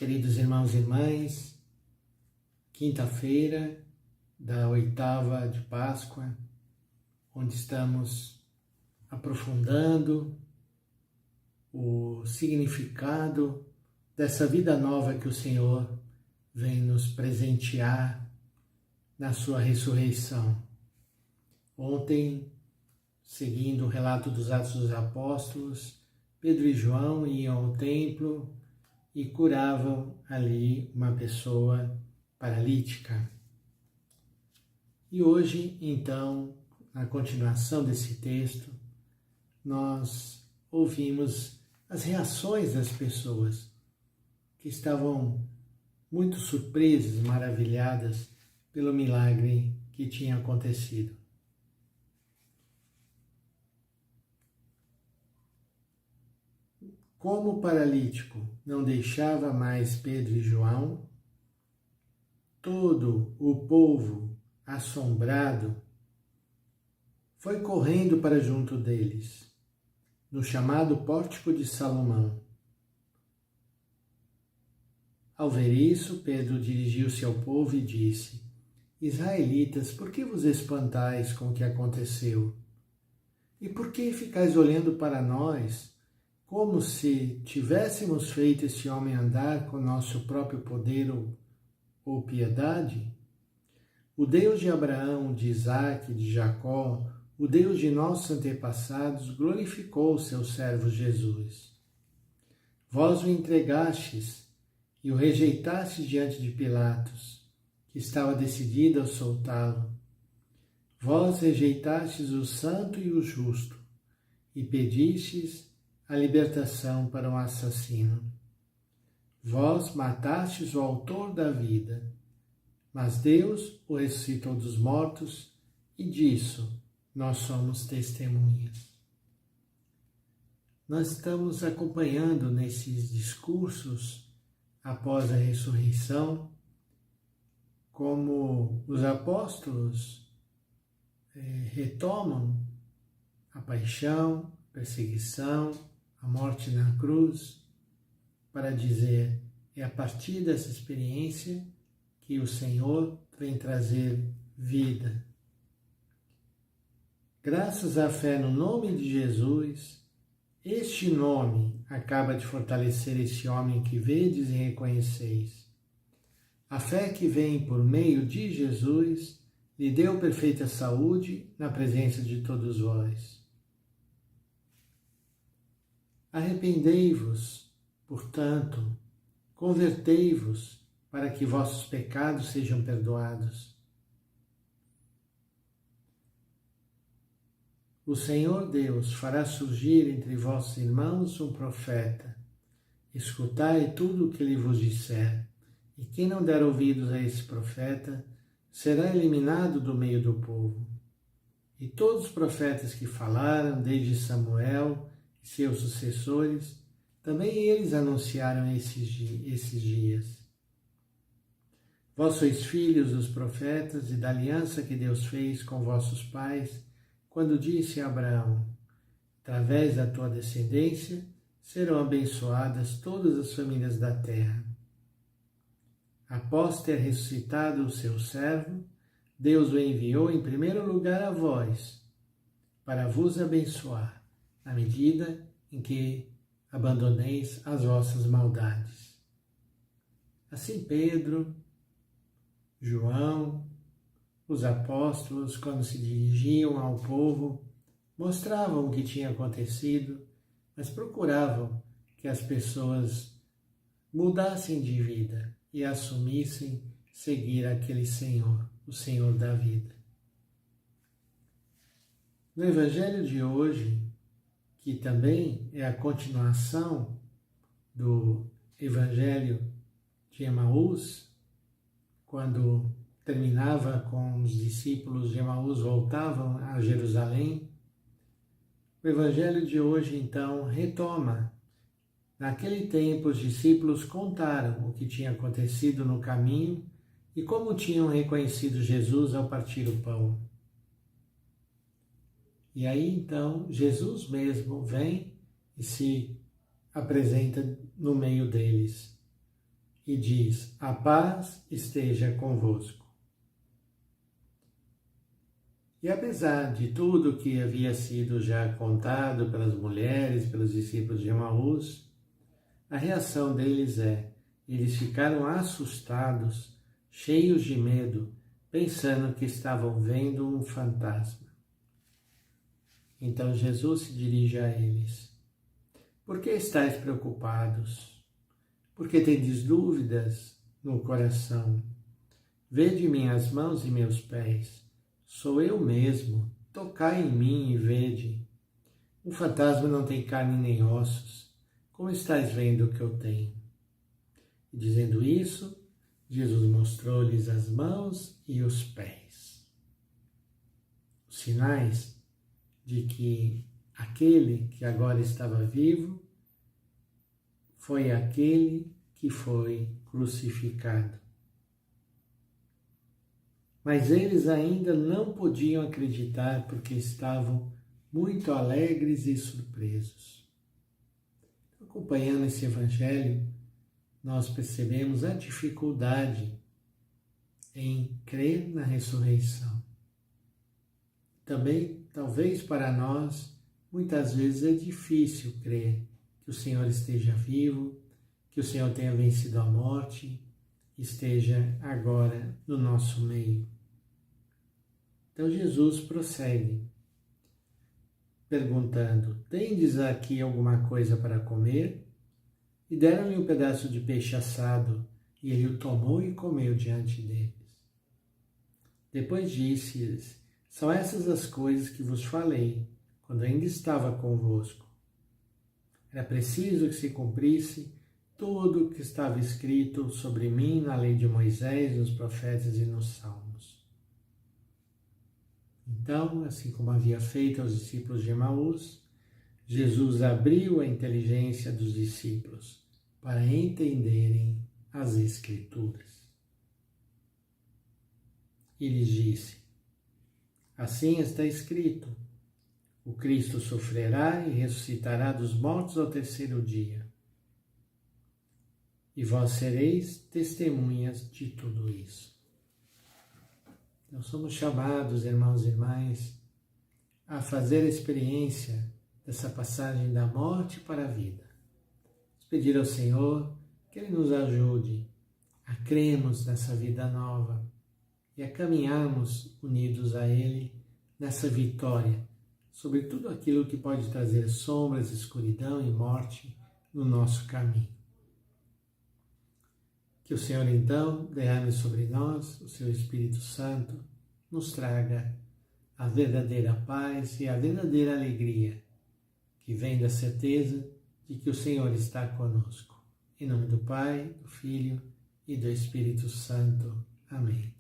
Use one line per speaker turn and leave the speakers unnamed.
Queridos irmãos e irmãs, quinta-feira da 8ª de Páscoa, onde estamos aprofundando o significado dessa vida nova que o Senhor vem nos presentear na sua ressurreição. Ontem, seguindo o relato dos Atos dos Apóstolos, Pedro e João iam ao templo e curavam ali uma pessoa paralítica. E hoje, então, na continuação desse texto, nós ouvimos as reações das pessoas que estavam muito surpresas, maravilhadas pelo milagre que tinha acontecido. Como o paralítico não deixava mais Pedro e João, todo o povo, assombrado, foi correndo para junto deles, no chamado Pórtico de Salomão. Ao ver isso, Pedro dirigiu-se ao povo e disse: Israelitas, por que vos espantais com o que aconteceu? E por que ficais olhando para nós, como se tivéssemos feito esse homem andar com nosso próprio poder ou piedade? O Deus de Abraão, de Isaque, de Jacó, o Deus de nossos antepassados, glorificou o seu servo Jesus. Vós o entregastes e o rejeitastes diante de Pilatos, que estava decidido a soltá-lo. Vós rejeitastes o santo e o justo, e pedistes a libertação para um assassino. Vós matastes o autor da vida, mas Deus o ressuscitou dos mortos, e disso nós somos testemunhas. Nós estamos acompanhando nesses discursos após a ressurreição, como os apóstolos retomam a paixão, a perseguição, a morte na cruz, para dizer, é a partir dessa experiência que o Senhor vem trazer vida. Graças à fé no nome de Jesus, este nome acaba de fortalecer esse homem que vedes e reconheceis. A fé que vem por meio de Jesus lhe deu perfeita saúde na presença de todos vós. Arrependei-vos, portanto, convertei-vos para que vossos pecados sejam perdoados. O Senhor Deus fará surgir entre vossos irmãos um profeta. Escutai tudo o que ele vos disser, e quem não der ouvidos a esse profeta será eliminado do meio do povo. E todos os profetas que falaram, desde Samuel e seus sucessores, também eles anunciaram esses dias. Vós sois filhos dos profetas e da aliança que Deus fez com vossos pais, quando disse a Abraão: através da tua descendência serão abençoadas todas as famílias da terra. Após ter ressuscitado o seu servo, Deus o enviou em primeiro lugar a vós, para vos abençoar, na medida em que abandoneis as vossas maldades. Assim Pedro, João, os apóstolos, quando se dirigiam ao povo, mostravam o que tinha acontecido, mas procuravam que as pessoas mudassem de vida e assumissem seguir aquele Senhor, o Senhor da vida. No Evangelho de hoje, que também é a continuação do Evangelho de Emaús, quando terminava com os discípulos de Emaús voltavam a Jerusalém, o Evangelho de hoje, então, retoma. Naquele tempo, os discípulos contaram o que tinha acontecido no caminho e como tinham reconhecido Jesus ao partir o pão. E aí, então, Jesus mesmo vem e se apresenta no meio deles. e diz: a paz esteja convosco. E apesar de tudo que havia sido já contado pelas mulheres, pelos discípulos de Emaús, a reação deles eles ficaram assustados, cheios de medo, pensando que estavam vendo um fantasma. Então Jesus se dirige a eles: por que estáis preocupados? Por que tendes dúvidas no coração? Vede minhas mãos e meus pés. Sou eu mesmo. Tocai em mim e vede. Um fantasma não tem carne nem ossos. Como estáis vendo o que eu tenho? E dizendo isso, Jesus mostrou-lhes as mãos e os pés. Os sinais de que aquele que agora estava vivo foi aquele que foi crucificado. Mas eles ainda não podiam acreditar porque estavam muito alegres e surpresos. Acompanhando esse evangelho, nós percebemos a dificuldade em crer na ressurreição. Também, talvez para nós, muitas vezes é difícil crer que o Senhor esteja vivo, que o Senhor tenha vencido a morte, esteja agora no nosso meio. Então Jesus prossegue, perguntando: tendes aqui alguma coisa para comer? E deram-lhe um pedaço de peixe assado, e ele o tomou e comeu diante deles. Depois disse-lhes: são essas as coisas que vos falei, quando ainda estava convosco. Era preciso que se cumprisse tudo o que estava escrito sobre mim na lei de Moisés, nos profetas e nos salmos. Então, assim como havia feito aos discípulos de Emaús, Jesus abriu a inteligência dos discípulos para entenderem as Escrituras. E lhes disse: assim está escrito, o Cristo sofrerá e ressuscitará dos mortos ao terceiro dia. E vós sereis testemunhas de tudo isso. Nós somos chamados, irmãos e irmãs, a fazer a experiência dessa passagem da morte para a vida. Vamos pedir ao Senhor que Ele nos ajude a crermos nessa vida nova e a caminharmos unidos a Ele nessa vitória sobre tudo aquilo que pode trazer sombras, escuridão e morte no nosso caminho. Que o Senhor, então, derrame sobre nós o seu Espírito Santo, nos traga a verdadeira paz e a verdadeira alegria que vem da certeza de que o Senhor está conosco. Em nome do Pai, do Filho e do Espírito Santo. Amém.